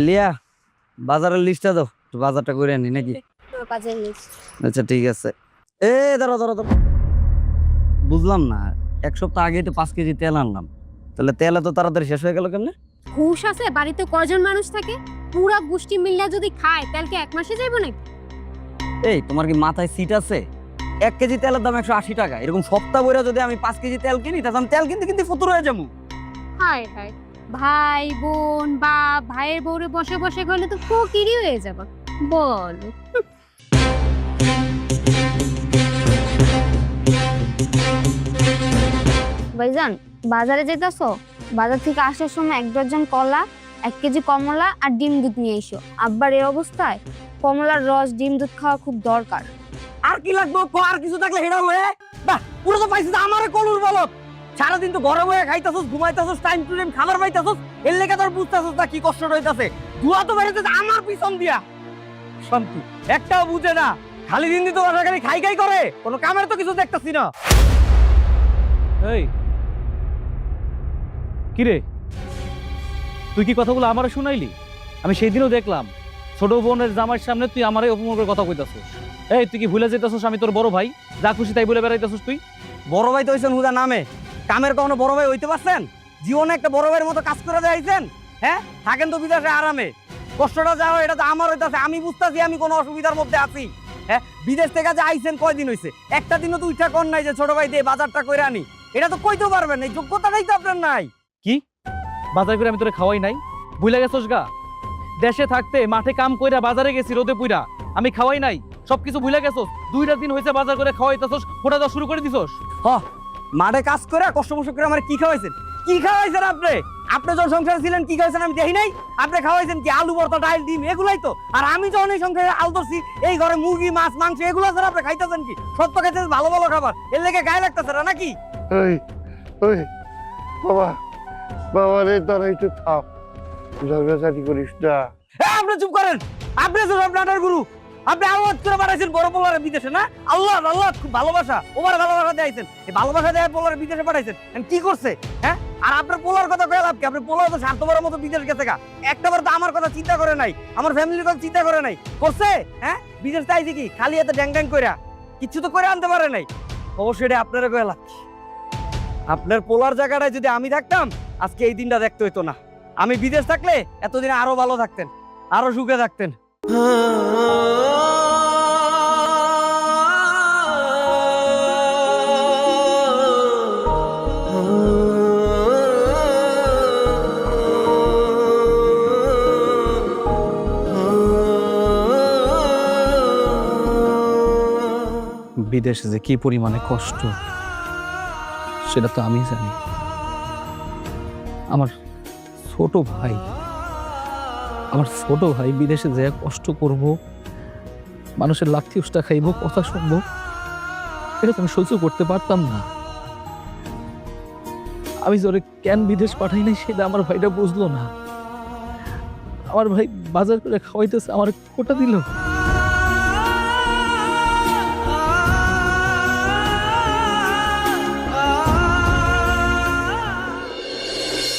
লিয়া বাজারের লিস্টটা দাও, বাজারটা করে আনি নাকি? বাজার লিস্ট। আচ্ছা ঠিক আছে। ধরো ধরো ধরো, বুঝলাম না, 1 সপ্তাহ আগে তো 5 কেজি তেল আনলাম, তাহলে তেল এত তাড়াতাড়ি শেষ হয়ে গেল কেমনে? হুশ আছে? বাড়িতে কয়জন মানুষ থাকে? পুরা গোষ্ঠী মিল্লা যদি খায় তেল কি 1 মাসে যাইব নাকি? এই তোমার কি মাথায় সিট আছে? 1 কেজি তেলের দাম 180 টাকা, এরকম সপ্তাহ বইরা যদি আমি 5 কেজি তেল কিনি, তাহলে আমি তেল কিনতে কিনতে ফতুর হয়ে যাবো। হায় হায়, ভাই বোন বা ভাইয়ের বউরে বসে বসে গেলে তো ফকিরই হয়ে যাব। বল ভাইজান, বাজারে যেতেছো? বাজার থেকে আসার সময় 1 ডজন কলা, 1 কেজি কমলা আর ডিম দুধ নিয়ে এসো। আব্বার এই অবস্থায় কমলার রস ডিম দুধ খাওয়া খুব দরকার। আর কি লাগবে? আর কিছু থাকলে হেডা হয়ে বাহ, পুরো তো পাইছিস আমারে কলুর বলত। সারাদিন তো ঘরে বয়ে খাইতাছস, ঘুমাইতাছস, টাইম টু টাইম খাবার পাইতাছস, এর লেগে তোর বুঝতাছস না কি কষ্ট হইতাছে। দুয়া তো বেরিয়েছে আমার পিছন দিয়া। শান্তি একটাও বুঝে না, খালি দিন দিন তো খালি খাই খাই করে, কোনো কামের তো কিছু দেখতাছি না। এই কিরে, তুই কি কথাগুলো আমারে শুনাইলি? আমি সেই দিনও দেখলাম ছোট বোনের জামাইয়ের সামনে তুই আমারে অপমান করে কথা কইতাছিস। এই তুই কি ভুলে যেতেছিস আমি তোর বড় ভাই? যা খুশি তাই বলে বেড়াইতেছিস তুই। বড় ভাই তো হইছেন হুদা নামে, কামের কখনো বড় ভাই হইতে পারছেন? জীবনে একটা বড় ভাইয়ের মতো কাজ করে যাইছেন? হ্যাঁ, থাকেন তো বিদেশে আরামে, কষ্টটা যাও এটা তো আমার হইতাছে, আমি বুঝতাছি আমি কোনো অসুবিধার মধ্যে আছি। হ্যাঁ, বিদেশ থেকে যে আইছেন কয়দিন হইছে, একটা দিনও তো উঠা কর নাই যে ছোট ভাই দিয়ে বাজারটা করে আনি, এটা তো কইতেও পারবেন না, এই যোগ্যতাটাই তো আপনার নাই। কি বাজার করে আমি তোরে খাওয়াই নাই? ভুলে গেছস গা? দেশে থাকতে মাঠে কাম কইরা বাজারে গেছি রোদে পুইরা, আমি খাওয়াই নাই? সবকিছু ভুলে গেছস? 2টা দিন হইছে বাজার করে খাওয়াইতাছস, ফোটা দেওয়া শুরু করে দিছস। হ, মাঠে কাজ করে কষ্ট মষ্ট করে আমার কি খাওয়াইছেন? কি খাওয়াইছেন আপনি? আপনি যখন সংসারে ছিলেন কি খাওয়াইছেন আমি দেখি নাই? আপনি খাওয়াইছেন কি আলু ভর্তা, ডাল, ডিম, এগুলাই তো। আর আমি যখন এই সংসারে আল ধরছি, এই ঘরে মুরগি মাছ মাংস এগুলো ছাড়া আপনি খাইতেছেন কি? সত্য খাইতেছেন ভালো ভালো খাবার, এর লেগে গায়ে লাগতেছে না নাকি? ওই ওই বাবা, বাবা রে, তোরা একটু থাম, ঝগড়াঝাটি করিস না। আপনি চুপ করেন, আপনি তো সব নাটার গুরু। আপনি আওয়াজ করে পাঠাইছেন বড় পোলারে বিদেশে, না? আল্লাহ আল্লাহ, খুব ভালোবাসা, ওবার ভালোবাসা দিয়েছেন, এই ভালোবাসা দেওয়ার পোলারে বিদেশে পাঠাইছেন, কি করছে? হ্যাঁ, আর আপনার পোলার কথা কয়ে লাভ কি? আপনি পোলার তো স্বার্থপরের মতো বিদেশ গেছে গা, একটাবার তো আমার কথা চিন্তা করে নাই, আমার ফ্যামিলির কথা চিন্তা করে নাই, করছে? হ্যাঁ, বিদেশ চাইছে কি খালি এত ড্যাং ড্যাং কইরা, কিচ্ছু তো করে আনতে পারে নাই। অবশ্যই এটা আপনারা কয়ে লাভ কি? আপনার পোলার জায়গাটায় যদি আমি থাকতাম আজকে এই দিনটা দেখতে হইতো না। আমি বিদেশ থাকলে এতদিন আরো ভালো থাকতেন, আরো সুখে থাকতেন। বিদেশে যে কি পরিমাণে কষ্ট সেটা তো আমি জানি। আমার ছোট ভাই বিদেশে যে কষ্ট করব, মানুষের লাথি উষ্টা খাইব, কথা শুনবো, এটা তো আমি সহ্য করতে পারতাম না। আমি জোরে কেন বিদেশ পাঠাই নাই সেটা আমার ভাইটা বুঝলো না। আমার ভাই বাজার করে খাওয়াইতেছে, আমার কোটা দিল।